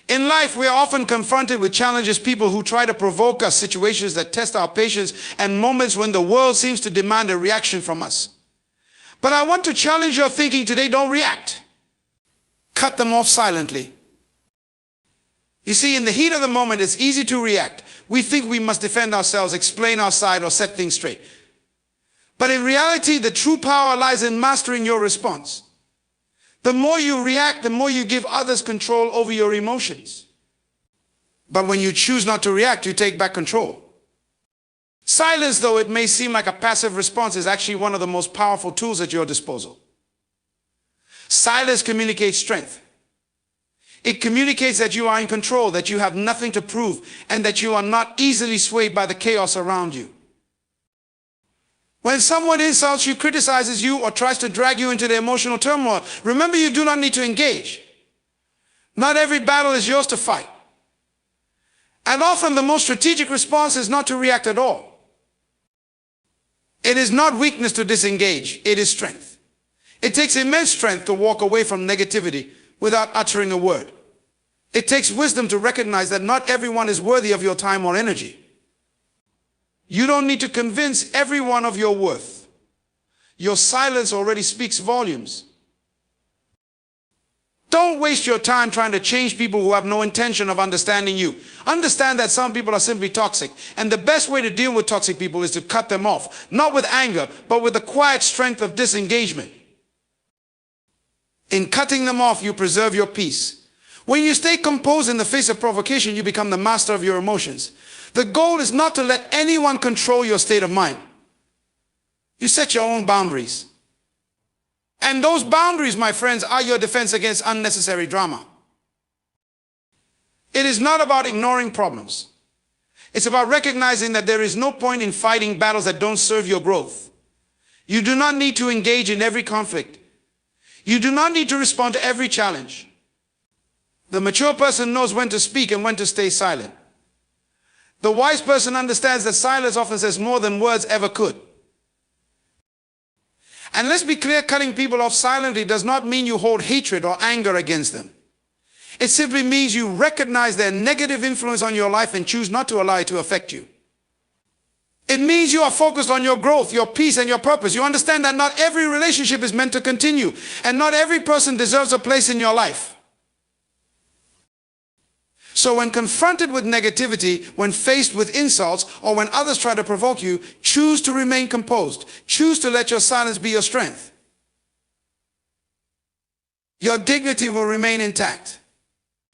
In life, we are often confronted with challenges, people who try to provoke us, situations that test our patience, and moments when the world seems to demand a reaction from us. But I want to challenge your thinking today. Don't react. Cut them off silently. You see, in the heat of the moment, it's easy to react. We think we must defend ourselves, explain our side, or set things straight. But in reality, the true power lies in mastering your response. The more you react, the more you give others control over your emotions. But when you choose not to react, you take back control. Silence, though it may seem like a passive response, is actually one of the most powerful tools at your disposal. Silence communicates strength. It communicates that you are in control, that you have nothing to prove, and that you are not easily swayed by the chaos around you. When someone insults you, criticizes you, or tries to drag you into the emotional turmoil, remember, you do not need to engage. Not every battle is yours to fight. And often the most strategic response is not to react at all. It is not weakness to disengage, it is strength. It takes immense strength to walk away from negativity without uttering a word. It takes wisdom to recognize that not everyone is worthy of your time or energy. You don't need to convince everyone of your worth. Your silence already speaks volumes. Don't waste your time trying to change people who have no intention of understanding you. Understand that some people are simply toxic, and the best way to deal with toxic people is to cut them off, not with anger, but with the quiet strength of disengagement. In cutting them off, you preserve your peace. When you stay composed in the face of provocation, you become the master of your emotions. The goal is not to let anyone control your state of mind. You set your own boundaries. And those boundaries, my friends, are your defense against unnecessary drama. It is not about ignoring problems. It's about recognizing that there is no point in fighting battles that don't serve your growth. You do not need to engage in every conflict. You do not need to respond to every challenge. The mature person knows when to speak and when to stay silent. The wise person understands that silence often says more than words ever could. And let's be clear, cutting people off silently does not mean you hold hatred or anger against them. It simply means you recognize their negative influence on your life and choose not to allow it to affect you. It means you are focused on your growth, your peace, and your purpose. You understand that not every relationship is meant to continue, and not every person deserves a place in your life. So when confronted with negativity, when faced with insults, or when others try to provoke you, choose to remain composed. Choose to let your silence be your strength. Your dignity will remain intact.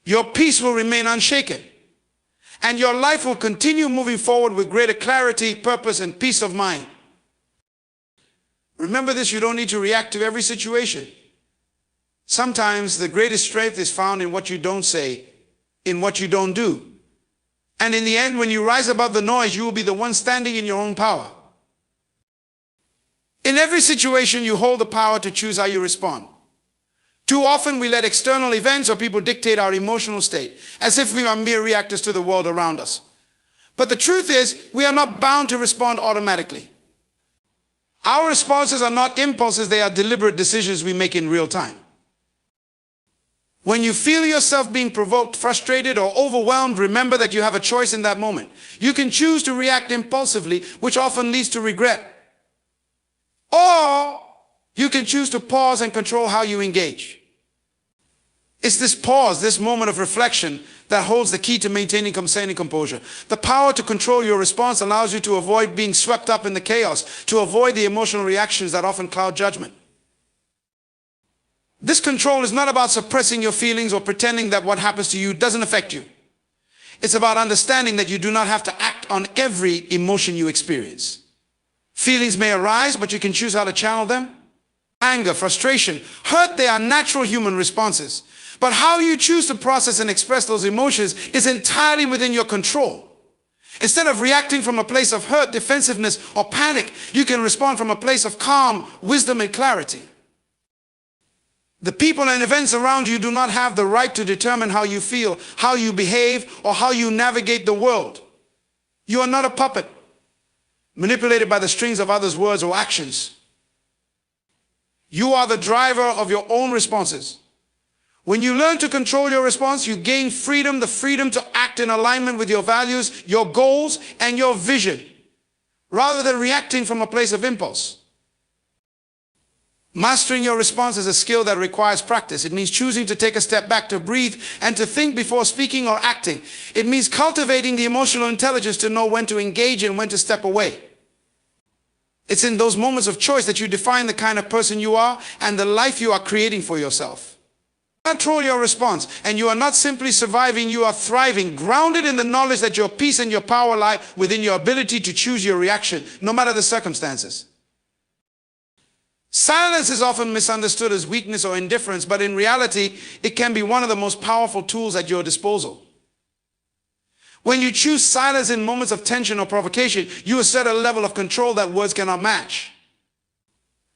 Your peace will remain unshaken. And your life will continue moving forward with greater clarity, purpose, and peace of mind. Remember this, you don't need to react to every situation. Sometimes the greatest strength is found in what you don't say, in what you don't do. And in the end, when you rise above the noise, you will be the one standing in your own power. In every situation, you hold the power to choose how you respond. Too often, we let external events or people dictate our emotional state, as if we are mere reactors to the world around us. But the truth is, we are not bound to respond automatically. Our responses are not impulses, they are deliberate decisions we make in real time. When you feel yourself being provoked, frustrated, or overwhelmed, remember that you have a choice in that moment. You can choose to react impulsively, which often leads to regret. Or you can choose to pause and control how you engage. It's this pause, this moment of reflection, that holds the key to maintaining composure. The power to control your response allows you to avoid being swept up in the chaos, to avoid the emotional reactions that often cloud judgment. This control is not about suppressing your feelings or pretending that what happens to you doesn't affect you. It's about understanding that you do not have to act on every emotion you experience. Feelings may arise, but you can choose how to channel them. Anger, frustration, hurt, they are natural human responses. But how you choose to process and express those emotions is entirely within your control. Instead of reacting from a place of hurt, defensiveness, or panic, you can respond from a place of calm, wisdom, and clarity. The people and events around you do not have the right to determine how you feel, how you behave, or how you navigate the world. You are not a puppet, manipulated by the strings of others' words or actions. You are the driver of your own responses. When you learn to control your response, you gain freedom, the freedom to act in alignment with your values, your goals, and your vision, rather than reacting from a place of impulse. Mastering your response is a skill that requires practice. It means choosing to take a step back, to breathe, and to think before speaking or acting. It means cultivating the emotional intelligence to know when to engage and when to step away. It's in those moments of choice that you define the kind of person you are and the life you are creating for yourself. Control your response, and you are not simply surviving, you are thriving, grounded in the knowledge that your peace and your power lie within your ability to choose your reaction, no matter the circumstances. Silence is often misunderstood as weakness or indifference, but in reality, it can be one of the most powerful tools at your disposal. When you choose silence in moments of tension or provocation, you assert a level of control that words cannot match.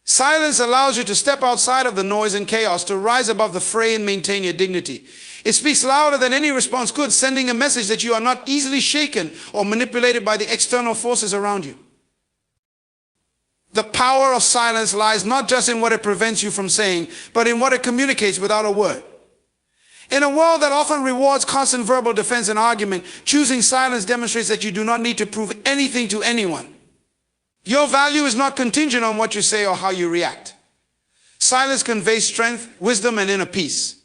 Silence allows you to step outside of the noise and chaos, to rise above the fray and maintain your dignity. It speaks louder than any response could, sending a message that you are not easily shaken or manipulated by the external forces around you. The power of silence lies not just in what it prevents you from saying, but in what it communicates without a word. In a world that often rewards constant verbal defense and argument, choosing silence demonstrates that you do not need to prove anything to anyone. Your value is not contingent on what you say or how you react. Silence conveys strength, wisdom, and inner peace.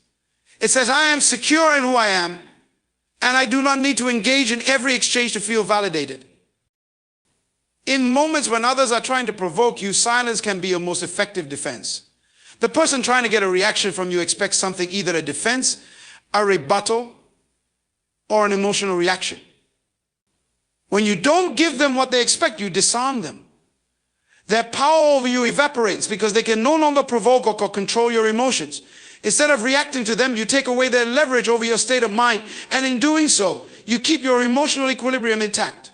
It says, I am secure in who I am, and I do not need to engage in every exchange to feel validated. In moments when others are trying to provoke you, silence can be your most effective defense. The person trying to get a reaction from you expects something, either a defense, a rebuttal, or an emotional reaction. When you don't give them what they expect, you disarm them. Their power over you evaporates because they can no longer provoke or control your emotions. Instead of reacting to them, you take away their leverage over your state of mind, and in doing so, you keep your emotional equilibrium intact.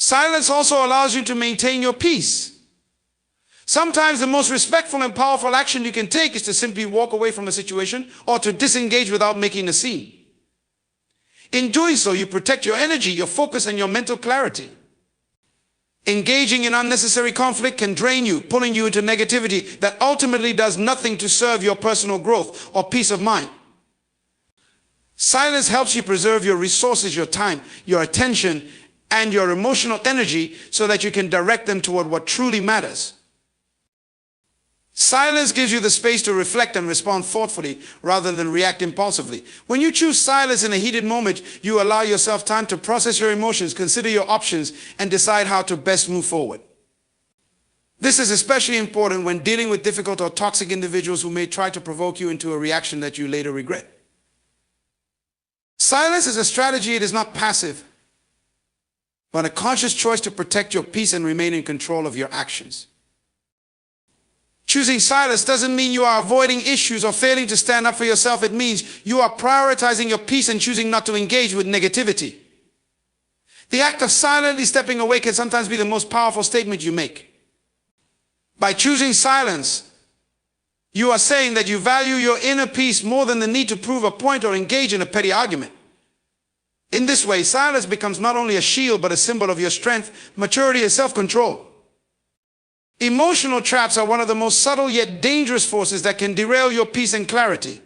Silence also allows you to maintain your peace. Sometimes the most respectful and powerful action you can take is to simply walk away from a situation or to disengage without making a scene. In doing so, you protect your energy, your focus, and your mental clarity. Engaging in unnecessary conflict can drain you, pulling you into negativity that ultimately does nothing to serve your personal growth or peace of mind. Silence helps you preserve your resources, your time, your attention, and your emotional energy so that you can direct them toward what truly matters. Silence gives you the space to reflect and respond thoughtfully rather than react impulsively. When you choose silence in a heated moment, you allow yourself time to process your emotions, consider your options, and decide how to best move forward. This is especially important when dealing with difficult or toxic individuals who may try to provoke you into a reaction that you later regret. Silence is a strategy. It is not passive, but a conscious choice to protect your peace and remain in control of your actions. Choosing silence doesn't mean you are avoiding issues or failing to stand up for yourself. It means you are prioritizing your peace and choosing not to engage with negativity. The act of silently stepping away can sometimes be the most powerful statement you make. By choosing silence, you are saying that you value your inner peace more than the need to prove a point or engage in a petty argument. In this way, silence becomes not only a shield, but a symbol of your strength, maturity, and self-control. Emotional traps are one of the most subtle yet dangerous forces that can derail your peace and clarity.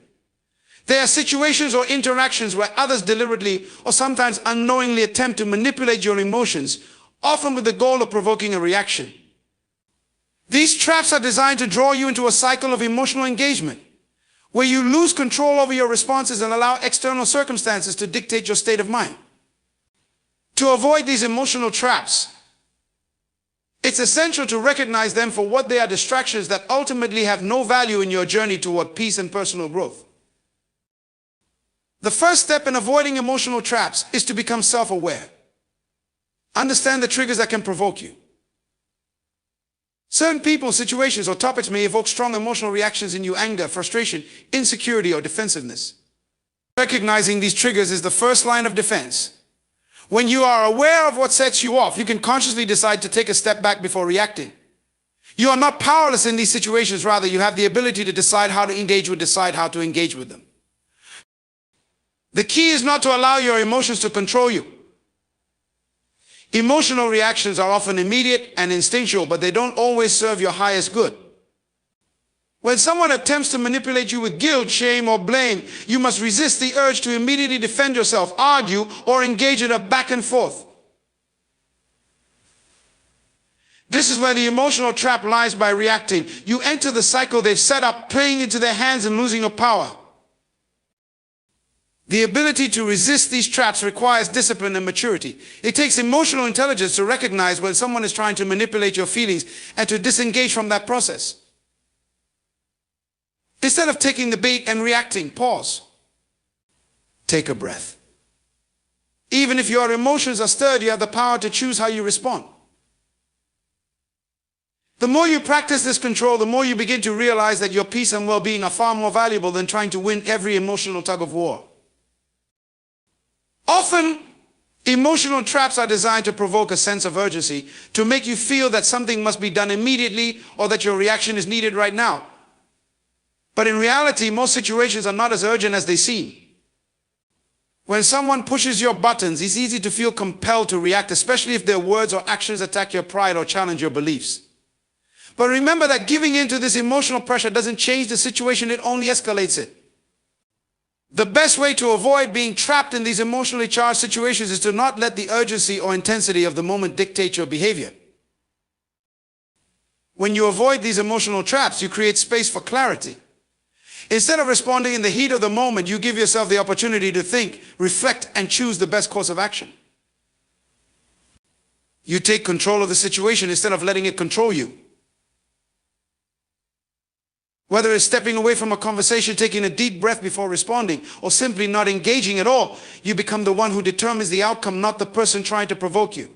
They are situations or interactions where others deliberately or sometimes unknowingly attempt to manipulate your emotions, often with the goal of provoking a reaction. These traps are designed to draw you into a cycle of emotional engagement, where you lose control over your responses and allow external circumstances to dictate your state of mind. To avoid these emotional traps, it's essential to recognize them for what they are: distractions that ultimately have no value in your journey toward peace and personal growth. The first step in avoiding emotional traps is to become self-aware. Understand the triggers that can provoke you. Certain people, situations, or topics may evoke strong emotional reactions in you: anger, frustration, insecurity, or defensiveness. Recognizing these triggers is the first line of defense. When you are aware of what sets you off, you can consciously decide to take a step back before reacting. You are not powerless in these situations. Rather, you have the ability to decide how to engage with them. The key is not to allow your emotions to control you. Emotional reactions are often immediate and instinctual, but they don't always serve your highest good. When someone attempts to manipulate you with guilt, shame, or blame, you must resist the urge to immediately defend yourself, argue, or engage in a back and forth. This is where the emotional trap lies. By reacting, you enter the cycle they've set up, playing into their hands and losing your power. The ability to resist these traps requires discipline and maturity. It takes emotional intelligence to recognize when someone is trying to manipulate your feelings and to disengage from that process. Instead of taking the bait and reacting, pause. Take a breath. Even if your emotions are stirred, you have the power to choose how you respond. The more you practice this control, the more you begin to realize that your peace and well-being are far more valuable than trying to win every emotional tug of war. Often, emotional traps are designed to provoke a sense of urgency, to make you feel that something must be done immediately or that your reaction is needed right now. But in reality, most situations are not as urgent as they seem. When someone pushes your buttons, it's easy to feel compelled to react, especially if their words or actions attack your pride or challenge your beliefs. But remember that giving in to this emotional pressure doesn't change the situation, it only escalates it. The best way to avoid being trapped in these emotionally charged situations is to not let the urgency or intensity of the moment dictate your behavior. When you avoid these emotional traps, you create space for clarity. Instead of responding in the heat of the moment, you give yourself the opportunity to think, reflect, and choose the best course of action. You take control of the situation instead of letting it control you. Whether it's stepping away from a conversation, taking a deep breath before responding, or simply not engaging at all, you become the one who determines the outcome, not the person trying to provoke you.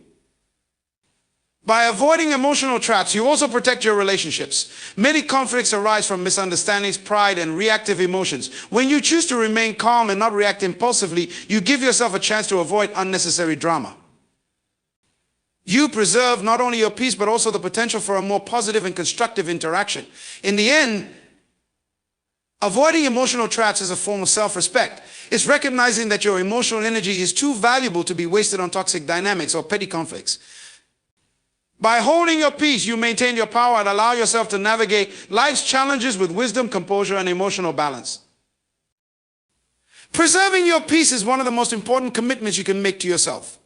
By avoiding emotional traps, you also protect your relationships. Many conflicts arise from misunderstandings, pride, and reactive emotions. When you choose to remain calm and not react impulsively, you give yourself a chance to avoid unnecessary drama. You preserve not only your peace, but also the potential for a more positive and constructive interaction. In the end, avoiding emotional traps is a form of self-respect. It's recognizing that your emotional energy is too valuable to be wasted on toxic dynamics or petty conflicts. By holding your peace, you maintain your power and allow yourself to navigate life's challenges with wisdom, composure, and emotional balance. Preserving your peace is one of the most important commitments you can make to yourself.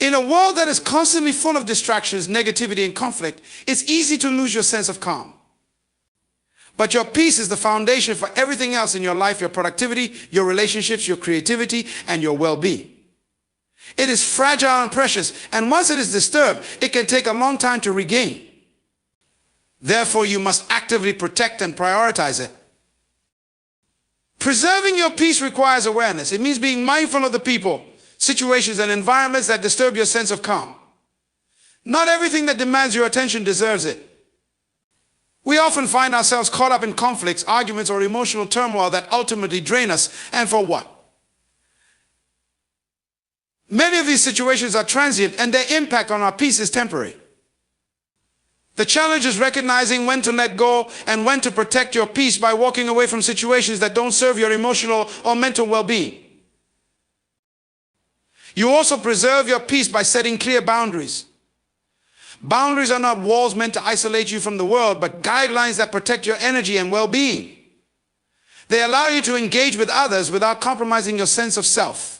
In a world that is constantly full of distractions, negativity, and conflict, it's easy to lose your sense of calm. But your peace is the foundation for everything else in your life, your productivity, your relationships, your creativity, and your well-being. It is fragile and precious, and once it is disturbed, it can take a long time to regain. Therefore, you must actively protect and prioritize it. Preserving your peace requires awareness. It means being mindful of the people, situations, and environments that disturb your sense of calm. Not everything that demands your attention deserves it. We often find ourselves caught up in conflicts, arguments, or emotional turmoil that ultimately drain us. And for what? Many of these situations are transient, and their impact on our peace is temporary. The challenge is recognizing when to let go and when to protect your peace by walking away from situations that don't serve your emotional or mental well-being. You also preserve your peace by setting clear boundaries. Boundaries are not walls meant to isolate you from the world, but guidelines that protect your energy and well-being. They allow you to engage with others without compromising your sense of self.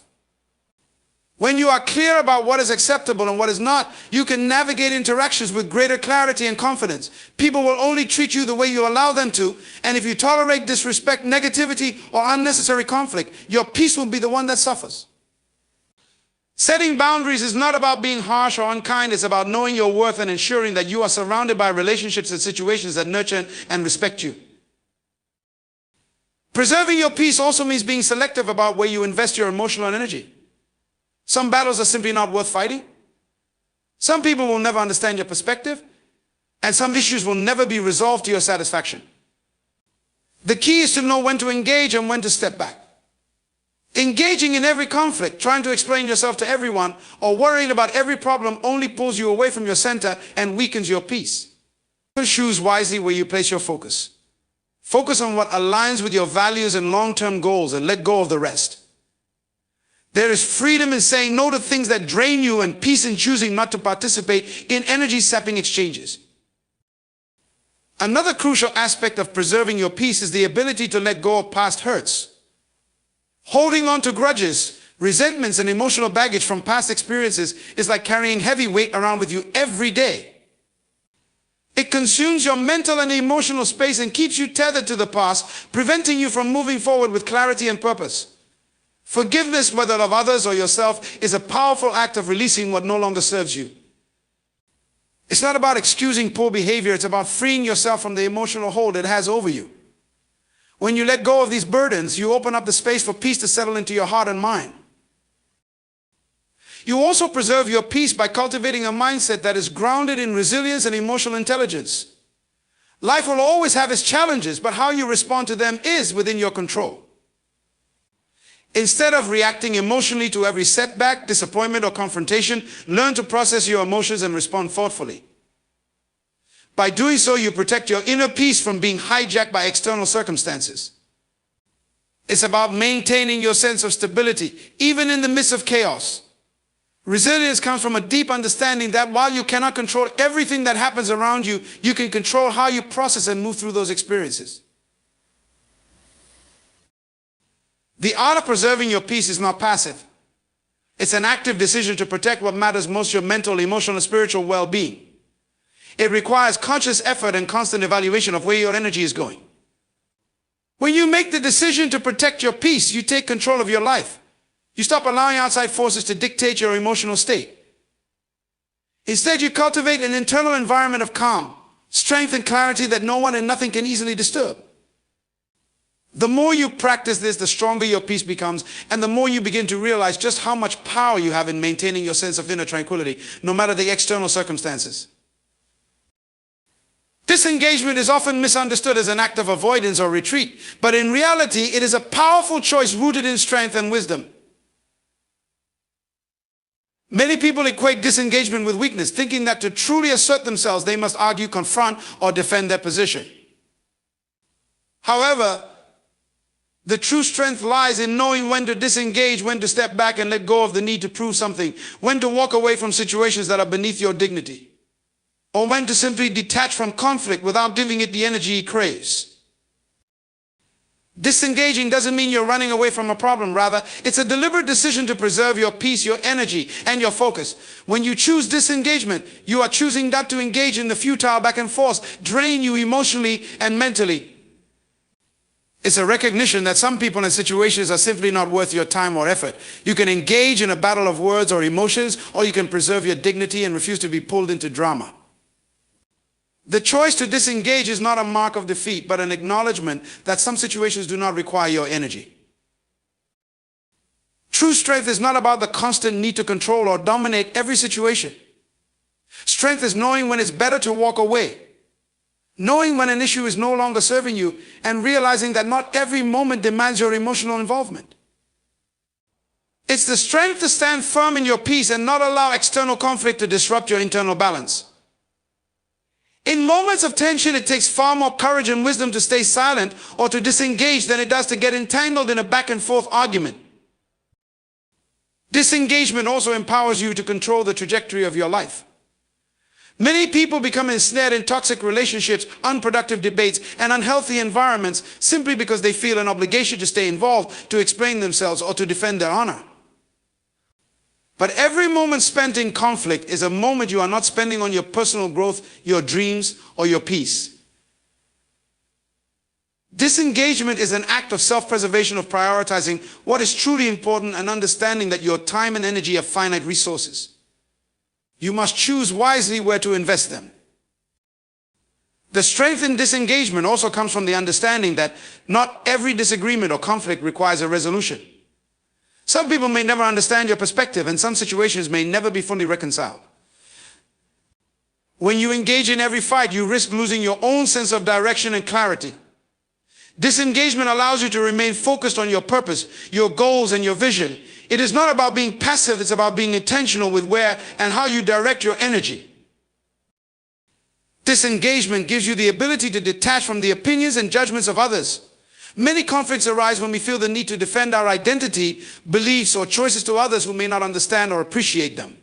When you are clear about what is acceptable and what is not, you can navigate interactions with greater clarity and confidence. People will only treat you the way you allow them to, and if you tolerate disrespect, negativity, or unnecessary conflict, your peace will be the one that suffers. Setting boundaries is not about being harsh or unkind. It's about knowing your worth and ensuring that you are surrounded by relationships and situations that nurture and respect you. Preserving your peace also means being selective about where you invest your emotional energy. Some battles are simply not worth fighting. Some people will never understand your perspective, and some issues will never be resolved to your satisfaction. The key is to know when to engage and when to step back. Engaging in every conflict, trying to explain yourself to everyone, or worrying about every problem only pulls you away from your center and weakens your peace. Choose wisely where you place your focus. Focus on what aligns with your values and long-term goals and let go of the rest. There is freedom in saying no to things that drain you and peace in choosing not to participate in energy-sapping exchanges. Another crucial aspect of preserving your peace is the ability to let go of past hurts. Holding on to grudges, resentments, and emotional baggage from past experiences is like carrying heavy weight around with you every day. It consumes your mental and emotional space and keeps you tethered to the past, preventing you from moving forward with clarity and purpose. Forgiveness, whether of others or yourself, is a powerful act of releasing what no longer serves you. It's not about excusing poor behavior, it's about freeing yourself from the emotional hold it has over you. When you let go of these burdens, you open up the space for peace to settle into your heart and mind. You also preserve your peace by cultivating a mindset that is grounded in resilience and emotional intelligence. Life will always have its challenges, but how you respond to them is within your control. Instead of reacting emotionally to every setback, disappointment, or confrontation, learn to process your emotions and respond thoughtfully. By doing so, you protect your inner peace from being hijacked by external circumstances. It's about maintaining your sense of stability, even in the midst of chaos. Resilience comes from a deep understanding that while you cannot control everything that happens around you, you can control how you process and move through those experiences. The art of preserving your peace is not passive. It's an active decision to protect what matters most, your mental, emotional, and spiritual well-being. It requires conscious effort and constant evaluation of where your energy is going. When you make the decision to protect your peace, you take control of your life. You stop allowing outside forces to dictate your emotional state. Instead, you cultivate an internal environment of calm, strength, and clarity that no one and nothing can easily disturb. The more you practice this, the stronger your peace becomes, and the more you begin to realize just how much power you have in maintaining your sense of inner tranquility, no matter the external circumstances. Disengagement is often misunderstood as an act of avoidance or retreat, but in reality, it is a powerful choice rooted in strength and wisdom. Many people equate disengagement with weakness, thinking that to truly assert themselves, they must argue, confront, or defend their position. However, the true strength lies in knowing when to disengage, when to step back and let go of the need to prove something, when to walk away from situations that are beneath your dignity, or when to simply detach from conflict without giving it the energy it craves. Disengaging doesn't mean you're running away from a problem. Rather, it's a deliberate decision to preserve your peace, your energy, and your focus. When you choose disengagement, you are choosing not to engage in the futile back and forth, drain you emotionally and mentally. It's a recognition that some people and situations are simply not worth your time or effort. You can engage in a battle of words or emotions, or you can preserve your dignity and refuse to be pulled into drama. The choice to disengage is not a mark of defeat, but an acknowledgement that some situations do not require your energy. True strength is not about the constant need to control or dominate every situation. Strength is knowing when it's better to walk away, knowing when an issue is no longer serving you, and realizing that not every moment demands your emotional involvement. It's the strength to stand firm in your peace and not allow external conflict to disrupt your internal balance. In moments of tension, it takes far more courage and wisdom to stay silent or to disengage than it does to get entangled in a back and forth argument. Disengagement also empowers you to control the trajectory of your life. Many people become ensnared in toxic relationships, unproductive debates, and unhealthy environments simply because they feel an obligation to stay involved, to explain themselves, or to defend their honor. But every moment spent in conflict is a moment you are not spending on your personal growth, your dreams, or your peace. Disengagement is an act of self-preservation, of prioritizing what is truly important and understanding that your time and energy are finite resources. You must choose wisely where to invest them. The strength in disengagement also comes from the understanding that not every disagreement or conflict requires a resolution. Some people may never understand your perspective, and some situations may never be fully reconciled. When you engage in every fight, you risk losing your own sense of direction and clarity. Disengagement allows you to remain focused on your purpose, your goals, and your vision. It is not about being passive, it's about being intentional with where and how you direct your energy. Disengagement gives you the ability to detach from the opinions and judgments of others. Many conflicts arise when we feel the need to defend our identity, beliefs, or choices to others who may not understand or appreciate them.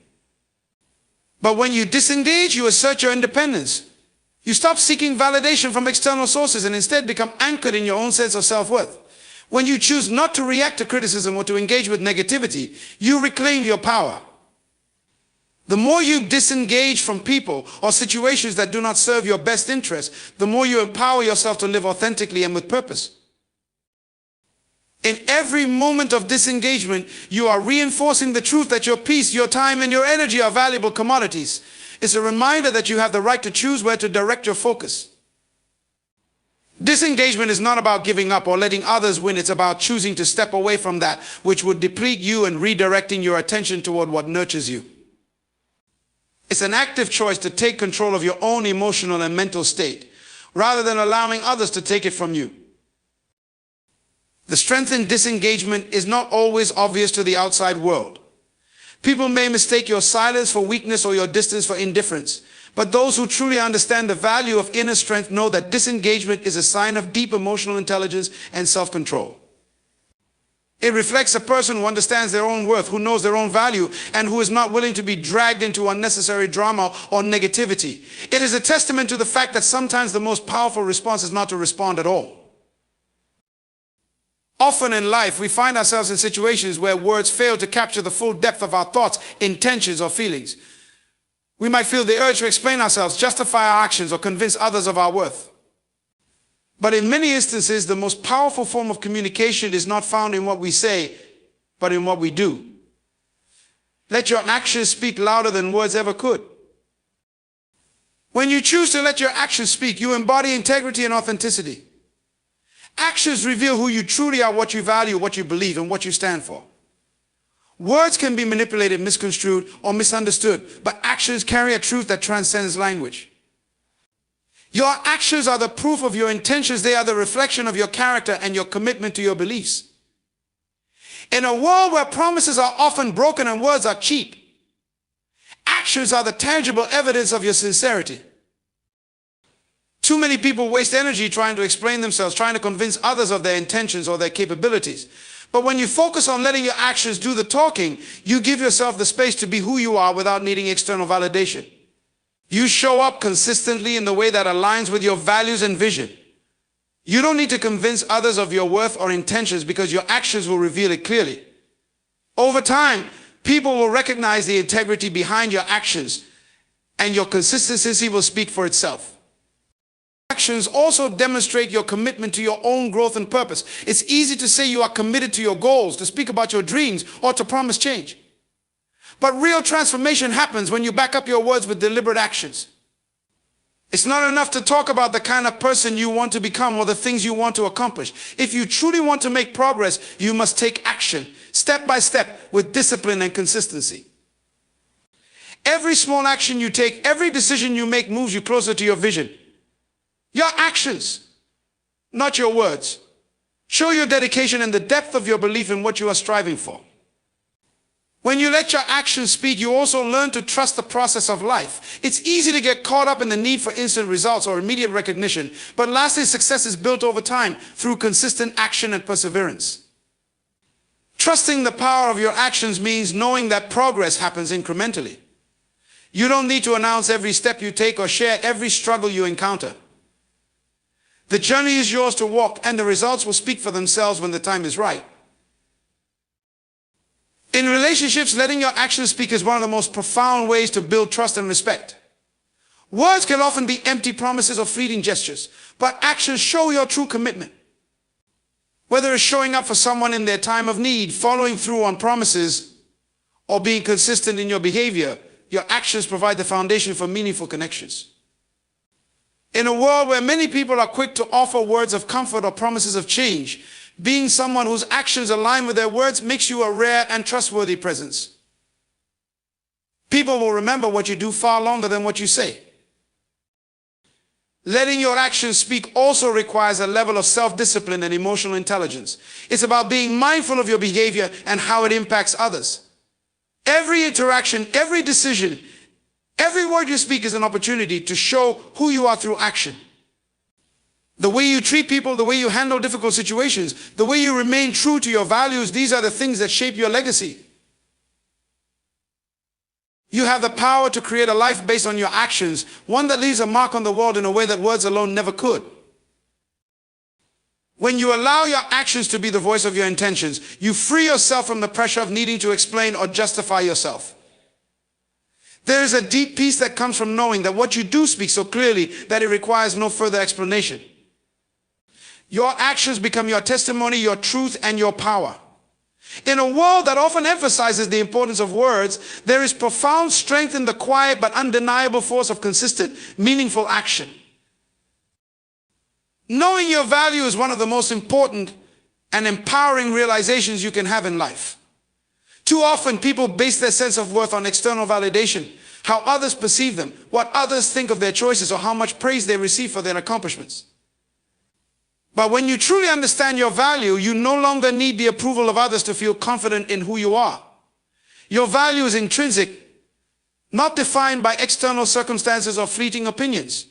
But when you disengage, you assert your independence. You stop seeking validation from external sources and instead become anchored in your own sense of self-worth. When you choose not to react to criticism or to engage with negativity, you reclaim your power. The more you disengage from people or situations that do not serve your best interests, the more you empower yourself to live authentically and with purpose. In every moment of disengagement, you are reinforcing the truth that your peace, your time, and your energy are valuable commodities. It's a reminder that you have the right to choose where to direct your focus. Disengagement is not about giving up or letting others win. It's about choosing to step away from that which would deplete you and redirecting your attention toward what nurtures you. It's an active choice to take control of your own emotional and mental state, rather than allowing others to take it from you. The strength in disengagement is not always obvious to the outside world. People may mistake your silence for weakness or your distance for indifference, but those who truly understand the value of inner strength know that disengagement is a sign of deep emotional intelligence and self-control. It reflects a person who understands their own worth, who knows their own value, and who is not willing to be dragged into unnecessary drama or negativity. It is a testament to the fact that sometimes the most powerful response is not to respond at all. Often in life, we find ourselves in situations where words fail to capture the full depth of our thoughts, intentions, or feelings. We might feel the urge to explain ourselves, justify our actions, or convince others of our worth. But in many instances, the most powerful form of communication is not found in what we say, but in what we do. Let your actions speak louder than words ever could. When you choose to let your actions speak, you embody integrity and authenticity. Actions reveal who you truly are, what you value, what you believe, and what you stand for. Words can be manipulated, misconstrued, or misunderstood, but actions carry a truth that transcends language. Your actions are the proof of your intentions. They are the reflection of your character and your commitment to your beliefs. In a world where promises are often broken and words are cheap, actions are the tangible evidence of your sincerity. Too many people waste energy trying to explain themselves, trying to convince others of their intentions or their capabilities. But when you focus on letting your actions do the talking, you give yourself the space to be who you are without needing external validation. You show up consistently in the way that aligns with your values and vision. You don't need to convince others of your worth or intentions because your actions will reveal it clearly. Over time, people will recognize the integrity behind your actions, and your consistency will speak for itself. Actions also demonstrate your commitment to your own growth and purpose. It's easy to say you are committed to your goals, to speak about your dreams, or to promise change. But real transformation happens when you back up your words with deliberate actions. It's not enough to talk about the kind of person you want to become or the things you want to accomplish. If you truly want to make progress, you must take action, step by step, with discipline and consistency. Every small action you take, every decision you make moves you closer to your vision. Your actions, not your words, show your dedication and the depth of your belief in what you are striving for. When you let your actions speak, you also learn to trust the process of life. It's easy to get caught up in the need for instant results or immediate recognition, but lasting success is built over time through consistent action and perseverance. Trusting the power of your actions means knowing that progress happens incrementally. You don't need to announce every step you take or share every struggle you encounter. The journey is yours to walk, and the results will speak for themselves when the time is right. In relationships, letting your actions speak is one of the most profound ways to build trust and respect. Words can often be empty promises or fleeting gestures, but actions show your true commitment. Whether it's showing up for someone in their time of need, following through on promises, or being consistent in your behavior, your actions provide the foundation for meaningful connections. In a world where many people are quick to offer words of comfort or promises of change, being someone whose actions align with their words makes you a rare and trustworthy presence. People will remember what you do far longer than what you say. Letting your actions speak also requires a level of self-discipline and emotional intelligence. It's about being mindful of your behavior and how it impacts others. Every interaction, every decision, every word you speak is an opportunity to show who you are through action. The way you treat people, the way you handle difficult situations, the way you remain true to your values, these are the things that shape your legacy. You have the power to create a life based on your actions, one that leaves a mark on the world in a way that words alone never could. When you allow your actions to be the voice of your intentions, you free yourself from the pressure of needing to explain or justify yourself. There is a deep peace that comes from knowing that what you do speak so clearly that it requires no further explanation. Your actions become your testimony, your truth, and your power. In a world that often emphasizes the importance of words, there is profound strength in the quiet but undeniable force of consistent, meaningful action. Knowing your value is one of the most important and empowering realizations you can have in life. Too often people base their sense of worth on external validation, how others perceive them, what others think of their choices, or how much praise they receive for their accomplishments. But when you truly understand your value, you no longer need the approval of others to feel confident in who you are. Your value is intrinsic, not defined by external circumstances or fleeting opinions.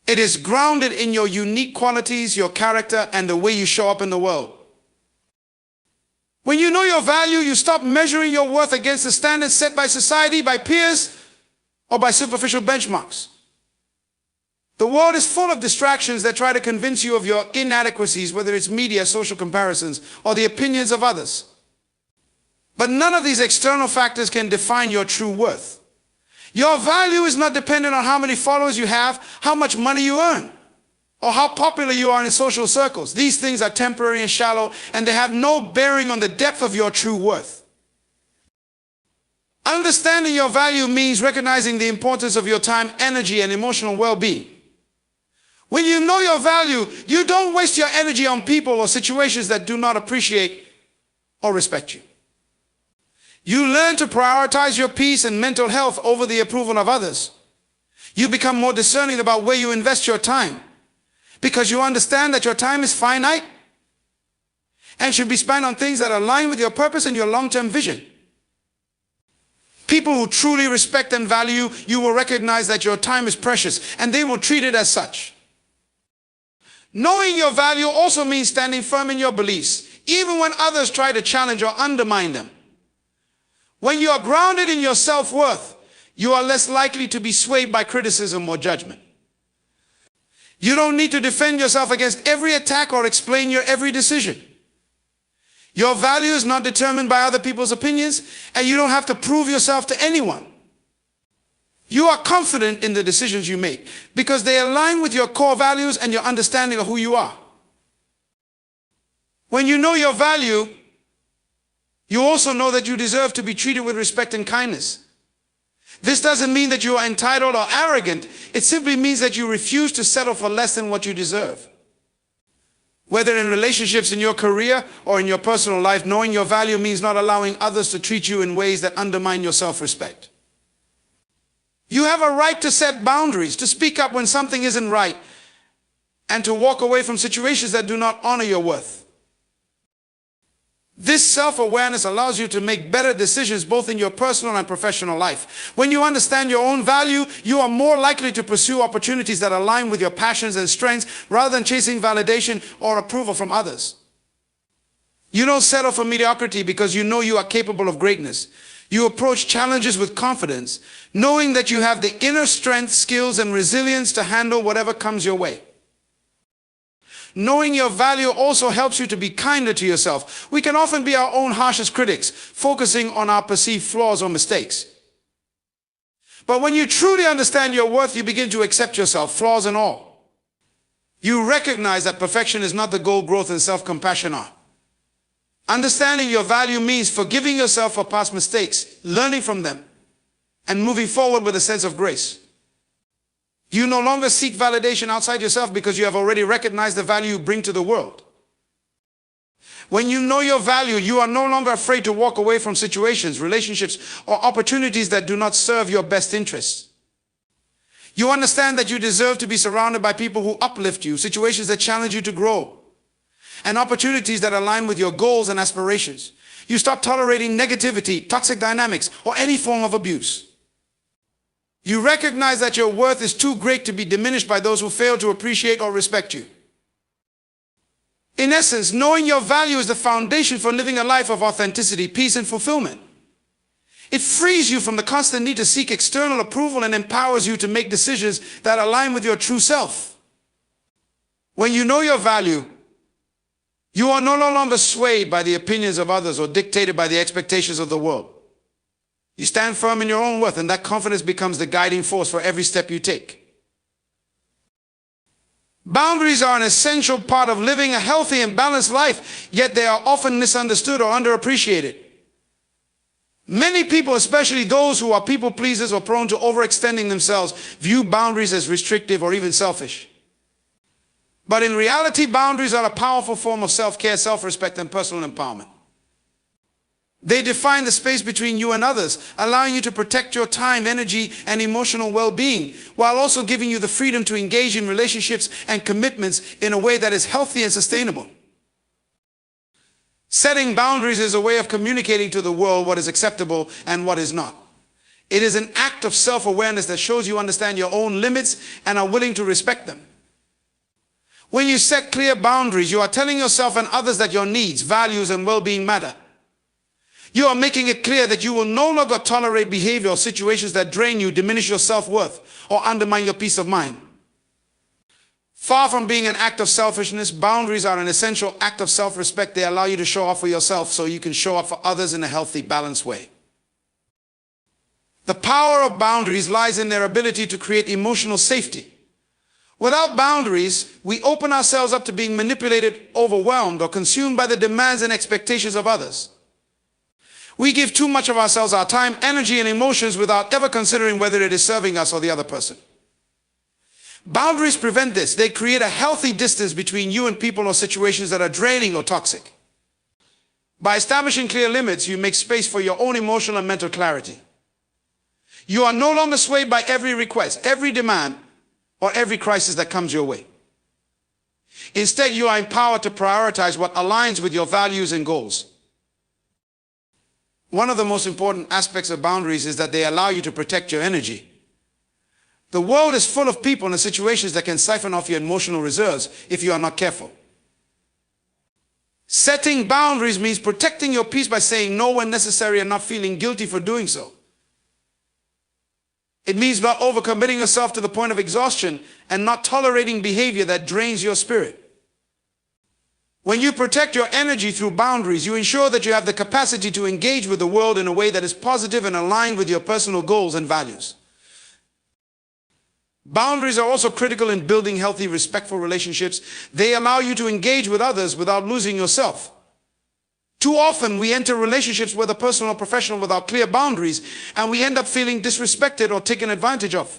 It is grounded in your unique qualities, your character, and the way you show up in the world. When you know your value, you stop measuring your worth against the standards set by society, by peers, or by superficial benchmarks. The world is full of distractions that try to convince you of your inadequacies, whether it's media, social comparisons, or the opinions of others. But none of these external factors can define your true worth. Your value is not dependent on how many followers you have, how much money you earn, or how popular you are in social circles. These things are temporary and shallow, and they have no bearing on the depth of your true worth. Understanding your value means recognizing the importance of your time, energy, and emotional well-being. When you know your value, you don't waste your energy on people or situations that do not appreciate or respect you. You learn to prioritize your peace and mental health over the approval of others. You become more discerning about where you invest your time, because you understand that your time is finite and should be spent on things that align with your purpose and your long-term vision. People who truly respect and value you will recognize that your time is precious, and they will treat it as such. Knowing your value also means standing firm in your beliefs, even when others try to challenge or undermine them. When you are grounded in your self-worth, you are less likely to be swayed by criticism or judgment. You don't need to defend yourself against every attack or explain your every decision. Your value is not determined by other people's opinions, and you don't have to prove yourself to anyone. You are confident in the decisions you make because they align with your core values and your understanding of who you are. When you know your value, you also know that you deserve to be treated with respect and kindness. This doesn't mean that you are entitled or arrogant. It simply means that you refuse to settle for less than what you deserve. Whether in relationships, in your career, or in your personal life, knowing your value means not allowing others to treat you in ways that undermine your self-respect. You have a right to set boundaries, to speak up when something isn't right, and to walk away from situations that do not honor your worth. This self-awareness allows you to make better decisions both in your personal and professional life. When you understand your own value, you are more likely to pursue opportunities that align with your passions and strengths rather than chasing validation or approval from others. You don't settle for mediocrity because you know you are capable of greatness. You approach challenges with confidence, knowing that you have the inner strength, skills, and resilience to handle whatever comes your way. Knowing your value also helps you to be kinder to yourself. We can often be our own harshest critics, focusing on our perceived flaws or mistakes. But when you truly understand your worth, you begin to accept yourself, flaws and all. You recognize that perfection is not the goal, growth and self-compassion are. Understanding your value means forgiving yourself for past mistakes, learning from them, and moving forward with a sense of grace. You no longer seek validation outside yourself because you have already recognized the value you bring to the world. When you know your value, you are no longer afraid to walk away from situations, relationships, or opportunities that do not serve your best interests. You understand that you deserve to be surrounded by people who uplift you, situations that challenge you to grow, and opportunities that align with your goals and aspirations. You stop tolerating negativity, toxic dynamics, or any form of abuse. You recognize that your worth is too great to be diminished by those who fail to appreciate or respect you. In essence, knowing your value is the foundation for living a life of authenticity, peace, and fulfillment. It frees you from the constant need to seek external approval and empowers you to make decisions that align with your true self. When you know your value, you are no longer swayed by the opinions of others or dictated by the expectations of the world. You stand firm in your own worth, and that confidence becomes the guiding force for every step you take. Boundaries are an essential part of living a healthy and balanced life, yet they are often misunderstood or underappreciated. Many people, especially those who are people pleasers or prone to overextending themselves, view boundaries as restrictive or even selfish. But in reality, boundaries are a powerful form of self-care, self-respect, and personal empowerment. They define the space between you and others, allowing you to protect your time, energy, and emotional well-being, while also giving you the freedom to engage in relationships and commitments in a way that is healthy and sustainable. Setting boundaries is a way of communicating to the world what is acceptable and what is not. It is an act of self-awareness that shows you understand your own limits and are willing to respect them. When you set clear boundaries, you are telling yourself and others that your needs, values, and well-being matter. You are making it clear that you will no longer tolerate behavior or situations that drain you, diminish your self-worth, or undermine your peace of mind. Far from being an act of selfishness, boundaries are an essential act of self-respect. They allow you to show up for yourself so you can show up for others in a healthy, balanced way. The power of boundaries lies in their ability to create emotional safety. Without boundaries, we open ourselves up to being manipulated, overwhelmed, or consumed by the demands and expectations of others. We give too much of ourselves, our time, energy, and emotions without ever considering whether it is serving us or the other person. Boundaries prevent this. They create a healthy distance between you and people or situations that are draining or toxic. By establishing clear limits, you make space for your own emotional and mental clarity. You are no longer swayed by every request, every demand, or every crisis that comes your way. Instead, you are empowered to prioritize what aligns with your values and goals. One of the most important aspects of boundaries is that they allow you to protect your energy. The world is full of people and situations that can siphon off your emotional reserves if you are not careful. Setting boundaries means protecting your peace by saying no when necessary and not feeling guilty for doing so. It means not overcommitting yourself to the point of exhaustion and not tolerating behavior that drains your spirit. When you protect your energy through boundaries, you ensure that you have the capacity to engage with the world in a way that is positive and aligned with your personal goals and values. Boundaries are also critical in building healthy, respectful relationships. They allow you to engage with others without losing yourself. Too often, we enter relationships, whether personal or professional, without clear boundaries, and we end up feeling disrespected or taken advantage of.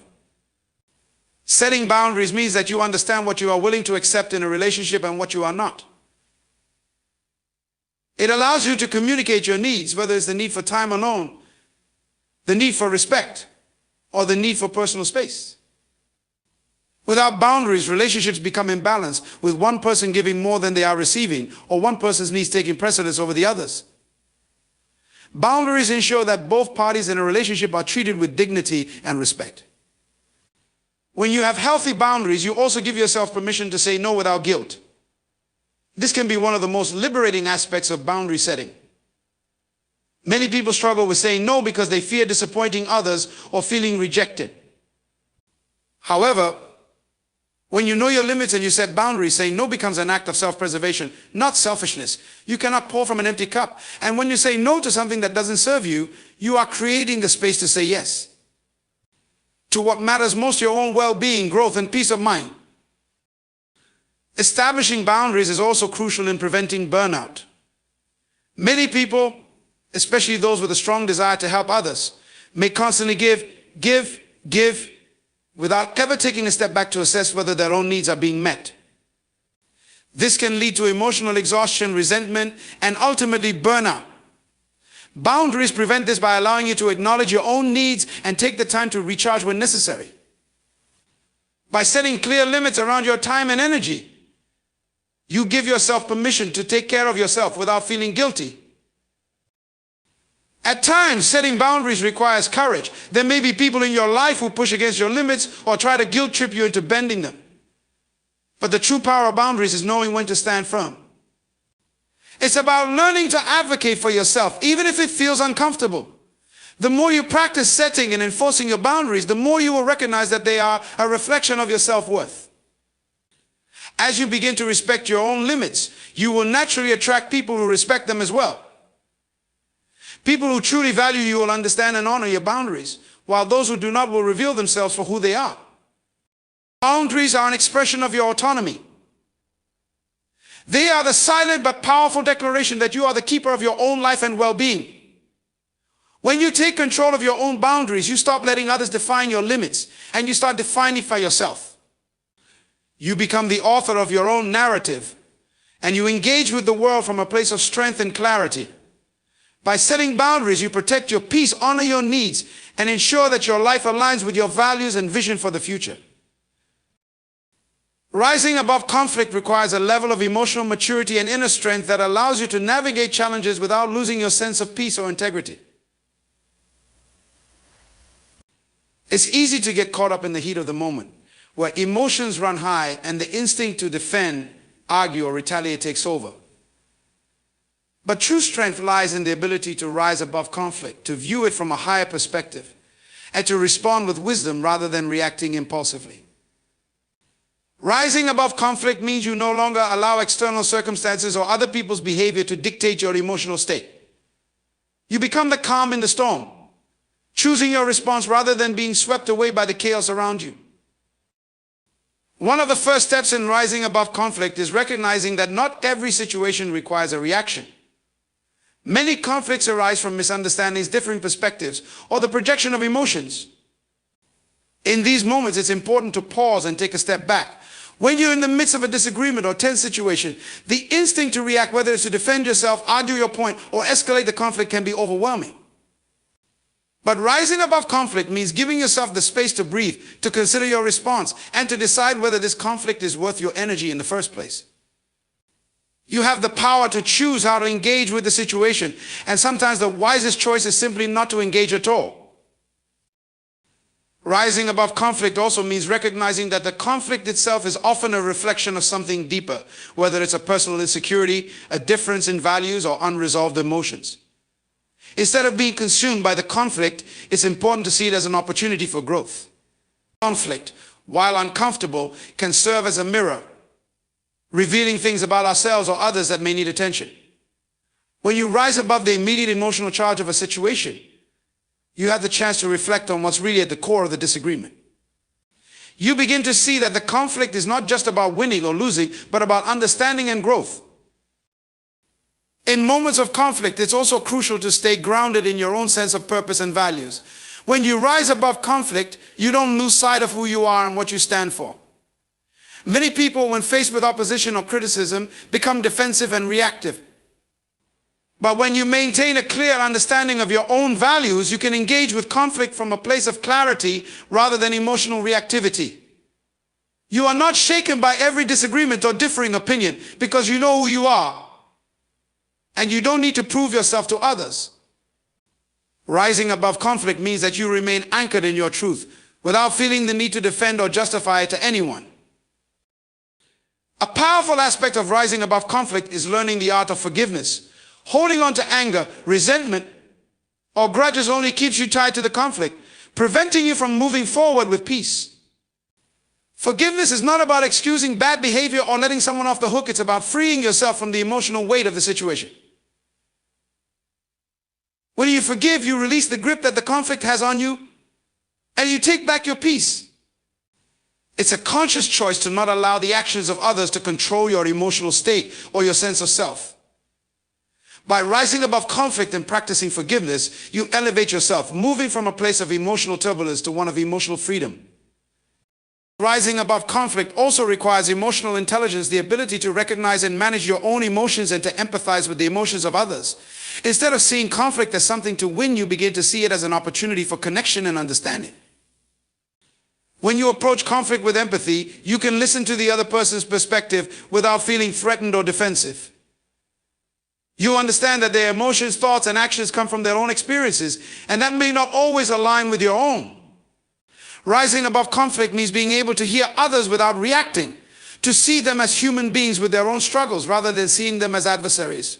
Setting boundaries means that you understand what you are willing to accept in a relationship and what you are not. It allows you to communicate your needs, whether it's the need for time alone, the need for respect, or the need for personal space. Without boundaries, relationships become imbalanced, with one person giving more than they are receiving, or one person's needs taking precedence over the others. Boundaries ensure that both parties in a relationship are treated with dignity and respect. When you have healthy boundaries, you also give yourself permission to say no without guilt. This can be one of the most liberating aspects of boundary setting. Many people struggle with saying no because they fear disappointing others or feeling rejected. However, when you know your limits and you set boundaries, saying no becomes an act of self-preservation, not selfishness. You cannot pour from an empty cup. And when you say no to something that doesn't serve you, you are creating the space to say yes to what matters most, your own well-being, growth, and peace of mind. Establishing boundaries is also crucial in preventing burnout. Many people, especially those with a strong desire to help others, may constantly give, without ever taking a step back to assess whether their own needs are being met. This can lead to emotional exhaustion, resentment, and ultimately burnout. Boundaries prevent this by allowing you to acknowledge your own needs and take the time to recharge when necessary. By setting clear limits around your time and energy, you give yourself permission to take care of yourself without feeling guilty. At times, setting boundaries requires courage. There may be people in your life who push against your limits or try to guilt trip you into bending them. But the true power of boundaries is knowing when to stand firm. It's about learning to advocate for yourself, even if it feels uncomfortable. The more you practice setting and enforcing your boundaries, the more you will recognize that they are a reflection of your self-worth. As you begin to respect your own limits, you will naturally attract people who respect them as well. People who truly value you will understand and honor your boundaries, while those who do not will reveal themselves for who they are. Boundaries are an expression of your autonomy. They are the silent but powerful declaration that you are the keeper of your own life and well-being. When you take control of your own boundaries, you stop letting others define your limits, and you start defining for yourself. You become the author of your own narrative, and you engage with the world from a place of strength and clarity. By setting boundaries, you protect your peace, honor your needs, and ensure that your life aligns with your values and vision for the future. Rising above conflict requires a level of emotional maturity and inner strength that allows you to navigate challenges without losing your sense of peace or integrity. It's easy to get caught up in the heat of the moment, where emotions run high and the instinct to defend, argue, or retaliate takes over. But true strength lies in the ability to rise above conflict, to view it from a higher perspective, and to respond with wisdom rather than reacting impulsively. Rising above conflict means you no longer allow external circumstances or other people's behavior to dictate your emotional state. You become the calm in the storm, choosing your response rather than being swept away by the chaos around you. One of the first steps in rising above conflict is recognizing that not every situation requires a reaction. Many conflicts arise from misunderstandings, differing perspectives, or the projection of emotions. In these moments, it's important to pause and take a step back. When you're in the midst of a disagreement or tense situation, the instinct to react, whether it's to defend yourself, argue your point, or escalate the conflict, can be overwhelming. But rising above conflict means giving yourself the space to breathe, to consider your response, and to decide whether this conflict is worth your energy in the first place. You have the power to choose how to engage with the situation, and sometimes the wisest choice is simply not to engage at all. Rising above conflict also means recognizing that the conflict itself is often a reflection of something deeper, whether it's a personal insecurity, a difference in values, or unresolved emotions. Instead of being consumed by the conflict, it's important to see it as an opportunity for growth. Conflict, while uncomfortable, can serve as a mirror, revealing things about ourselves or others that may need attention. When you rise above the immediate emotional charge of a situation, you have the chance to reflect on what's really at the core of the disagreement. You begin to see that the conflict is not just about winning or losing, but about understanding and growth. In moments of conflict, it's also crucial to stay grounded in your own sense of purpose and values. When you rise above conflict, you don't lose sight of who you are and what you stand for. Many people, when faced with opposition or criticism, become defensive and reactive. But when you maintain a clear understanding of your own values, you can engage with conflict from a place of clarity rather than emotional reactivity. You are not shaken by every disagreement or differing opinion because you know who you are. And you don't need to prove yourself to others. Rising above conflict means that you remain anchored in your truth without feeling the need to defend or justify it to anyone. A powerful aspect of rising above conflict is learning the art of forgiveness. Holding on to anger, resentment, or grudges only keeps you tied to the conflict, preventing you from moving forward with peace. Forgiveness is not about excusing bad behavior or letting someone off the hook. It's about freeing yourself from the emotional weight of the situation. When you forgive, you release the grip that the conflict has on you, and you take back your peace. It's a conscious choice to not allow the actions of others to control your emotional state or your sense of self. By rising above conflict and practicing forgiveness, you elevate yourself, moving from a place of emotional turbulence to one of emotional freedom. Rising above conflict also requires emotional intelligence, the ability to recognize and manage your own emotions and to empathize with the emotions of others. Instead of seeing conflict as something to win, you begin to see it as an opportunity for connection and understanding. When you approach conflict with empathy, you can listen to the other person's perspective without feeling threatened or defensive. You understand that their emotions, thoughts, and actions come from their own experiences, and that may not always align with your own. Rising above conflict means being able to hear others without reacting, to see them as human beings with their own struggles rather than seeing them as adversaries.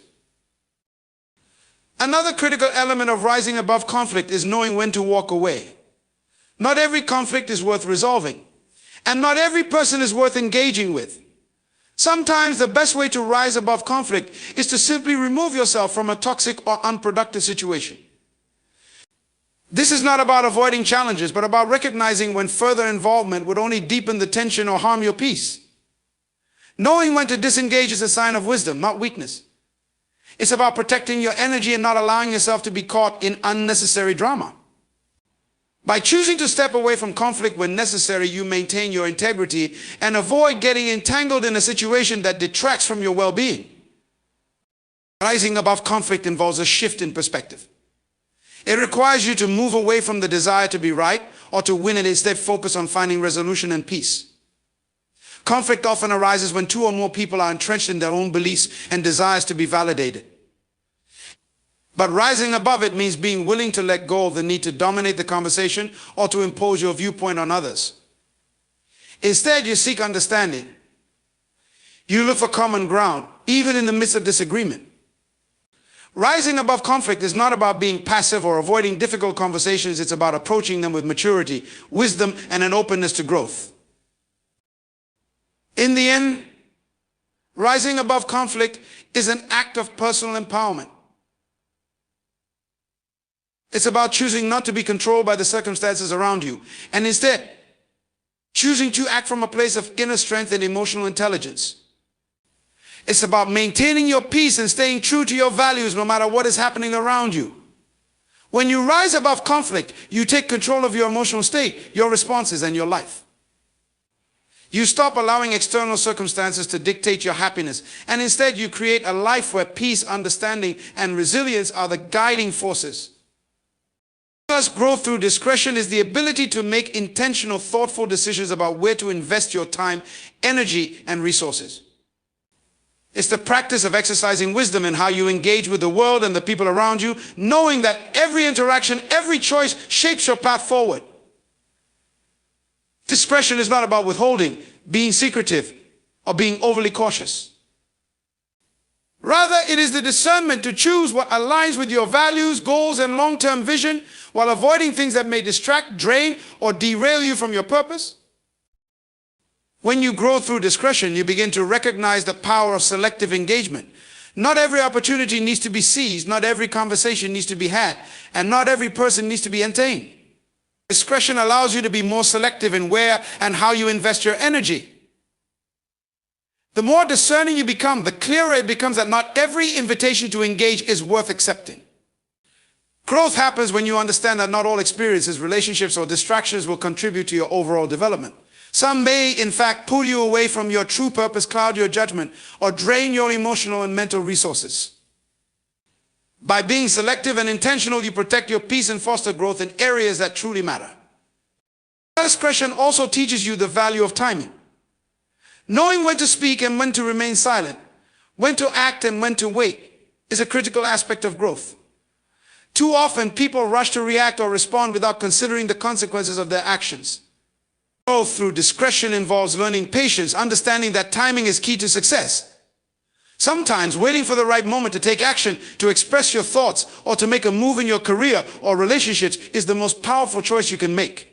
Another critical element of rising above conflict is knowing when to walk away. Not every conflict is worth resolving, and not every person is worth engaging with. Sometimes the best way to rise above conflict is to simply remove yourself from a toxic or unproductive situation. This is not about avoiding challenges, but about recognizing when further involvement would only deepen the tension or harm your peace. Knowing when to disengage is a sign of wisdom, not weakness. It's about protecting your energy and not allowing yourself to be caught in unnecessary drama. By choosing to step away from conflict when necessary, you maintain your integrity and avoid getting entangled in a situation that detracts from your well-being. Rising above conflict involves a shift in perspective. It requires you to move away from the desire to be right or to win and instead focus on finding resolution and peace. Conflict often arises when two or more people are entrenched in their own beliefs and desires to be validated. But rising above it means being willing to let go of the need to dominate the conversation or to impose your viewpoint on others. Instead, you seek understanding. You look for common ground, even in the midst of disagreement. Rising above conflict is not about being passive or avoiding difficult conversations. It's about approaching them with maturity, wisdom, and an openness to growth. In the end, rising above conflict is an act of personal empowerment. It's about choosing not to be controlled by the circumstances around you, and instead, choosing to act from a place of inner strength and emotional intelligence. It's about maintaining your peace and staying true to your values no matter what is happening around you. When you rise above conflict, you take control of your emotional state, your responses, and your life. You stop allowing external circumstances to dictate your happiness, and instead you create a life where peace, understanding, and resilience are the guiding forces. Growth through discretion is the ability to make intentional, thoughtful decisions about where to invest your time, energy, and resources. It's the practice of exercising wisdom in how you engage with the world and the people around you, knowing that every interaction, every choice shapes your path forward. Discretion is not about withholding, being secretive, or being overly cautious. Rather, it is the discernment to choose what aligns with your values, goals, and long-term vision, while avoiding things that may distract, drain, or derail you from your purpose. When you grow through discretion, you begin to recognize the power of selective engagement. Not every opportunity needs to be seized, not every conversation needs to be had, and not every person needs to be entertained. Discretion allows you to be more selective in where and how you invest your energy. The more discerning you become, the clearer it becomes that not every invitation to engage is worth accepting. Growth happens when you understand that not all experiences, relationships, or distractions will contribute to your overall development. Some may, in fact, pull you away from your true purpose, cloud your judgment, or drain your emotional and mental resources. By being selective and intentional, you protect your peace and foster growth in areas that truly matter. Discretion also teaches you the value of timing. Knowing when to speak and when to remain silent, when to act and when to wait, is a critical aspect of growth. Too often, people rush to react or respond without considering the consequences of their actions. Growth through discretion involves learning patience, understanding that timing is key to success. Sometimes waiting for the right moment to take action, to express your thoughts, or to make a move in your career or relationships is the most powerful choice you can make.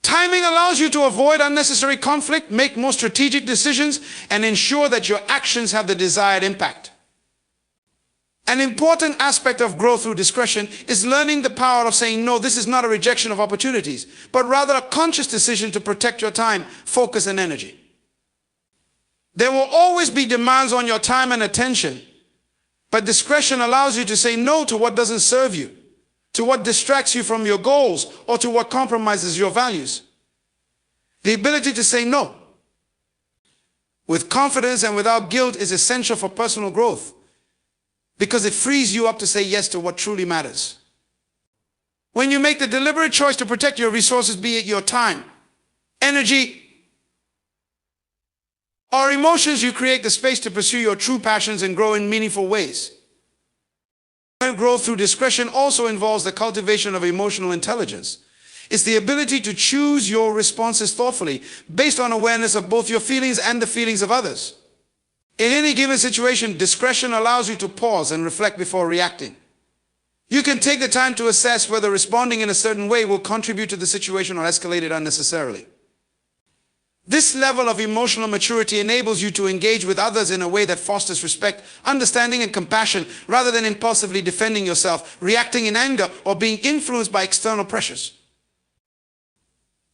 Timing allows you to avoid unnecessary conflict, make more strategic decisions, and ensure that your actions have the desired impact. An important aspect of growth through discretion is learning the power of saying no. This is not a rejection of opportunities, but rather a conscious decision to protect your time, focus, and energy. There will always be demands on your time and attention, but discretion allows you to say no to what doesn't serve you, to what distracts you from your goals, or to what compromises your values. The ability to say no with confidence and without guilt is essential for personal growth, because it frees you up to say yes to what truly matters. When you make the deliberate choice to protect your resources, be it your time, energy, or emotions, you create the space to pursue your true passions and grow in meaningful ways. Growth through discretion also involves the cultivation of emotional intelligence. It's the ability to choose your responses thoughtfully, based on awareness of both your feelings and the feelings of others. In any given situation, discretion allows you to pause and reflect before reacting. You can take the time to assess whether responding in a certain way will contribute to the situation or escalate it unnecessarily. This level of emotional maturity enables you to engage with others in a way that fosters respect, understanding, and compassion, rather than impulsively defending yourself, reacting in anger, or being influenced by external pressures.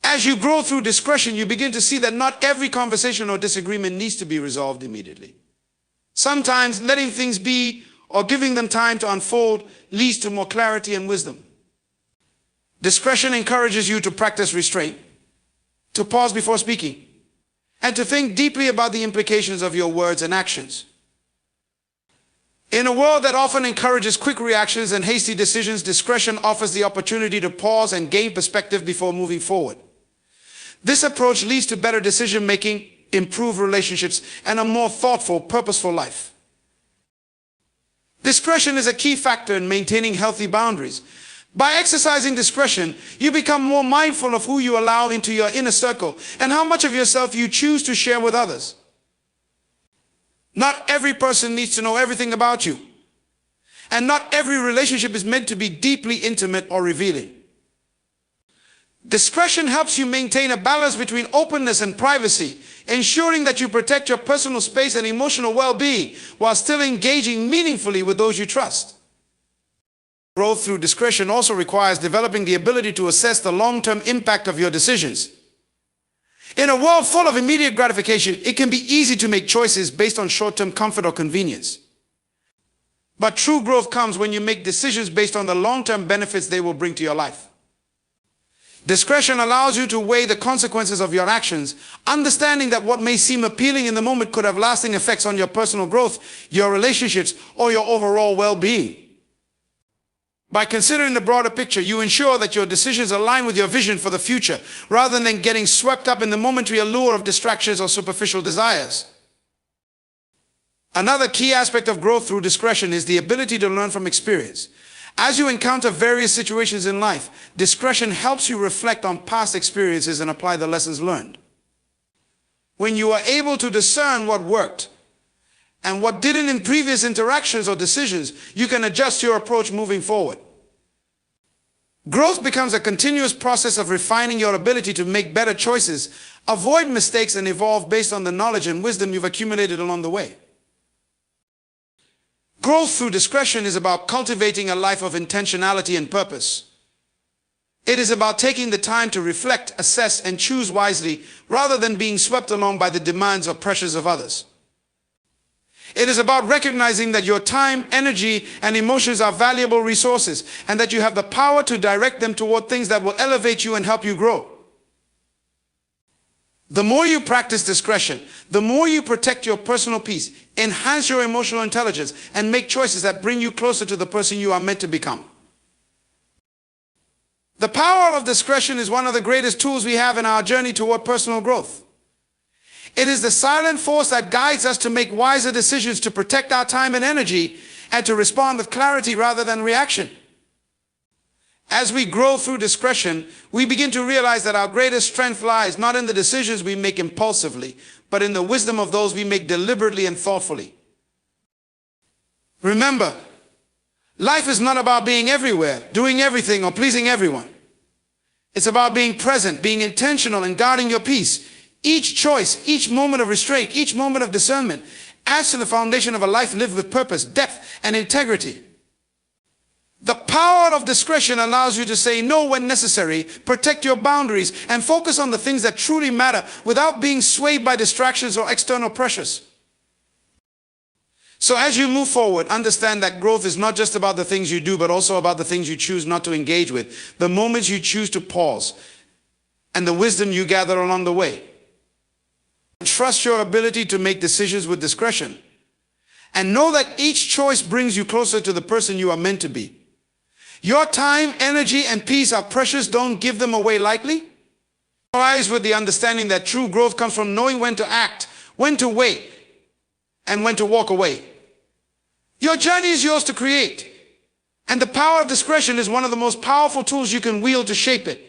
As you grow through discretion, you begin to see that not every conversation or disagreement needs to be resolved immediately. Sometimes letting things be or giving them time to unfold leads to more clarity and wisdom. Discretion encourages you to practice restraint, to pause before speaking, and to think deeply about the implications of your words and actions. In a world that often encourages quick reactions and hasty decisions, discretion offers the opportunity to pause and gain perspective before moving forward. This approach leads to better decision-making, improved relationships, and a more thoughtful, purposeful life. Discretion is a key factor in maintaining healthy boundaries. By exercising discretion, you become more mindful of who you allow into your inner circle and how much of yourself you choose to share with others. Not every person needs to know everything about you, and not every relationship is meant to be deeply intimate or revealing. Discretion helps you maintain a balance between openness and privacy, ensuring that you protect your personal space and emotional well-being while still engaging meaningfully with those you trust. Growth through discretion also requires developing the ability to assess the long-term impact of your decisions. In a world full of immediate gratification, it can be easy to make choices based on short-term comfort or convenience. But true growth comes when you make decisions based on the long-term benefits they will bring to your life. Discretion allows you to weigh the consequences of your actions, understanding that what may seem appealing in the moment could have lasting effects on your personal growth, your relationships, or your overall well-being. By considering the broader picture, you ensure that your decisions align with your vision for the future, rather than getting swept up in the momentary allure of distractions or superficial desires. Another key aspect of growth through discretion is the ability to learn from experience. As you encounter various situations in life, discretion helps you reflect on past experiences and apply the lessons learned. When you are able to discern what worked and what didn't in previous interactions or decisions, you can adjust your approach moving forward. Growth becomes a continuous process of refining your ability to make better choices, avoid mistakes, and evolve based on the knowledge and wisdom you've accumulated along the way. Growth through discretion is about cultivating a life of intentionality and purpose. It is about taking the time to reflect, assess, and choose wisely, rather than being swept along by the demands or pressures of others. It is about recognizing that your time, energy, and emotions are valuable resources, and that you have the power to direct them toward things that will elevate you and help you grow. The more you practice discretion, the more you protect your personal peace, enhance your emotional intelligence, and make choices that bring you closer to the person you are meant to become. The power of discretion is one of the greatest tools we have in our journey toward personal growth. It is the silent force that guides us to make wiser decisions, to protect our time and energy, and to respond with clarity rather than reaction. As we grow through discretion, we begin to realize that our greatest strength lies not in the decisions we make impulsively, but in the wisdom of those we make deliberately and thoughtfully. Remember, life is not about being everywhere, doing everything, or pleasing everyone. It's about being present, being intentional, and guarding your peace. Each choice, each moment of restraint, each moment of discernment adds to the foundation of a life lived with purpose, depth, and integrity. The power of discretion allows you to say no when necessary, protect your boundaries, and focus on the things that truly matter without being swayed by distractions or external pressures. So as you move forward, understand that growth is not just about the things you do, but also about the things you choose not to engage with, the moments you choose to pause, and the wisdom you gather along the way. Trust your ability to make decisions with discretion, and know that each choice brings you closer to the person you are meant to be. Your time, energy, and peace are precious. Don't give them away lightly. Rise with the understanding that true growth comes from knowing when to act, when to wait, and when to walk away. Your journey is yours to create, and the power of discretion is one of the most powerful tools you can wield to shape it.